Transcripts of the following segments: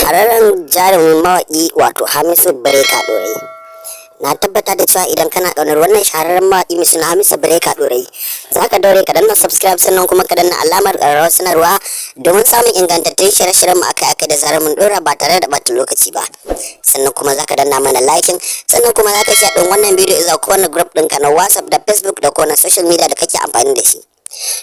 shahararren jarumin mawaƙi wato Hamisu Breaker Ɗorayi. Na tabbata da cewa idan kana ƙaunar wannan shahararren mawaƙi mai suna Hamisu Breaker Ɗorayi, za ka daure ka danna subscribe sannan kuma ka danna alamar ƙararrawar sanarwa domin samun ingantattun shirye-shiryen mu akai-akai da zarar mun ɗora ba tare da ɓata lokaci ba. Sannan kuma za ka danna mana liking, sannan kuma za ka share ɗin wannan bidiyo zuwa kowane group ɗinka na WhatsApp da Facebook da kowane social media da kake amfani da shi.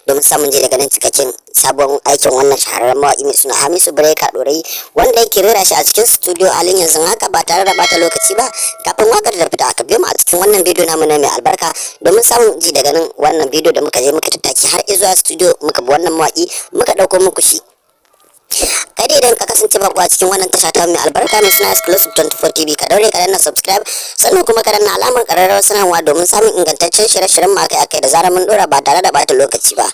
Domin samun je daga nan cikakken sabon aikin wannan shahararren mawaƙi mai suna Hamisu Breaker Ɗorayi, wanda yake rera shi a cikin studio halin yanzu haka ba tare da bata lokaci ba. Kafin waƙar da fita aka biyo mu a cikin wannan bidiyo namu na mai albarka domin samun ji daga nan wannan bidiyo da muka je muka tattaki har zuwa studio muka bi wannan mawaƙi muka ɗauko muku shi. Kai dai idan ka kasance bako a cikin wannan tasha ta mai albarka mai suna Exclusive 24 TV, ka daure ka danna subscribe sannan kuma ka danna alamar ƙararrawar sanarwa domin samun ingantaccen shirye-shiryen mu akai-akai da zarar mun ɗora ba tare da bata lokaci ba.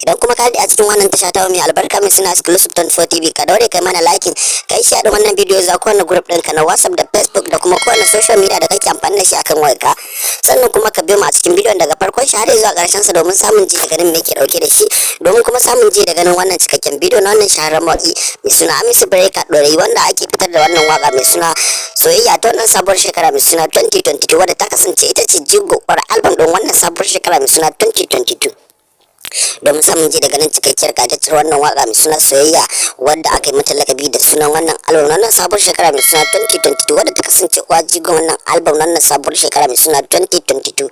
Idan kuma ka haɗe a cikin wannan tasha ta mai albarka mai suna Exclusive 24 TV, ka daure kai mana liking, kai share da wannan bidiyo za kowane group ɗinka na WhatsApp da Facebook da kuma kowane social media da kake amfani da shi akan wayarka. Sannan kuma ka biyo mu a cikin bidiyon daga farkon shi har zuwa ƙarshen sa domin samun ji daga nan me ke dauke da shi, domin kuma samun ji daga nan wannan cikakken bidiyo na wannan shahararren mawaƙi mai suna Hamisu Breaker Ɗorayi, wanda ake fitar da wannan waka mai suna Soyayya ta wannan sabuwar shekara mai suna 2022, wadda ta kasance ita ce jigo album ɗin wannan sabuwar shekara mai suna 2022. domin samun ji daga nan cikakkiyar kataccen wannan waka mai suna Soyayya, wadda aka yi mata lakabi da sunan wannan album wannan sabuwar shekara mai suna 2022, wadda ta kasance jigon wannan album wannan sabuwar shekara mai suna 2022.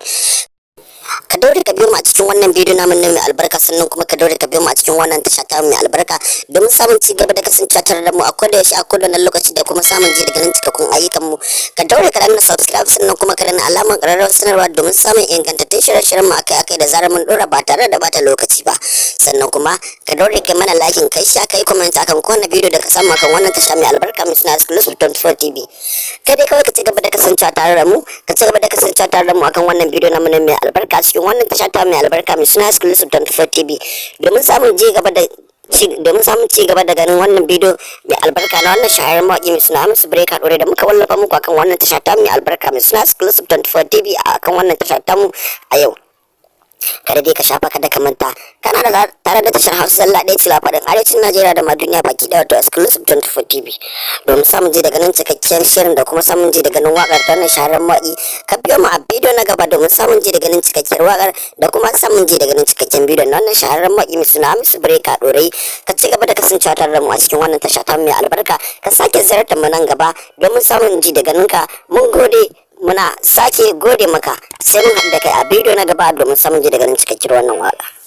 Ka daure ka biyo mu a cikin wannan bidiyo namu mai albarka, sannan kuma ka daure ka biyo mu a cikin wannan tasha ta mai albarka domin samun ci gaba da kasancewa tare da mu a koda yaushe a kowane lokaci da kuma samun ji daga nan cikakkun ayyukan mu. Ka daure ka danna subscribe sannan kuma ka danna alamar ƙararrawar sanarwa domin samun ingantattun shirye-shiryen mu akai-akai da zarar mun dora ba tare da bata lokaci ba. Sannan kuma ka daure kai mana liking, kai sha kai comment akan kowane bidiyo da ka samu akan wannan tasha mai albarka mai suna Exclusive 24 TV. Kai dai kawai ka ci gaba da kasancewa tare da mu, ka ci gaba da kasancewa tare da mu akan wannan bidiyo namu mai albarka cikin wannan tasha ta mai albarka mai suna Exclusive 24 TV domin samun ci gaba da ganin wannan bidiyo mai albarka na wannan shahararren mawaƙi mai suna Hamisu Breaker Ɗorayi da muka wallafa muku akan wannan tasha ta mai albarka mai suna Exclusive 24 TV akan wannan tasha ta mu a yau. Kada dai ka shafa kada ka manta kana da tare da tashar Hausa Zalla ɗaya tila faɗin arewacin Najeriya da ma duniya baki ɗaya, wato Exclusive 24 TV, domin samun ji daga nan cikakkiyar shirin da kuma samun ji daga nan waƙar ta wannan shahararren mawaƙi. Ka biyo mu a bidiyo na gaba domin samun ji daga nan cikakkiyar waƙar da kuma samun ji daga nan cikakken bidiyon na wannan shahararren mawaƙi mai suna Hamisu Breaker Ɗorayi. Ka ci gaba da kasancewa tare da mu a cikin wannan tasha ta mai albarka, ka sake ziyartar mu nan gaba domin samun ji daga nan ka. Mun gode, muna sake gode maka, sai mun haɗu da kai a bidiyo na gaba domin samun ji daga nan cikakkiyar wannan waƙa.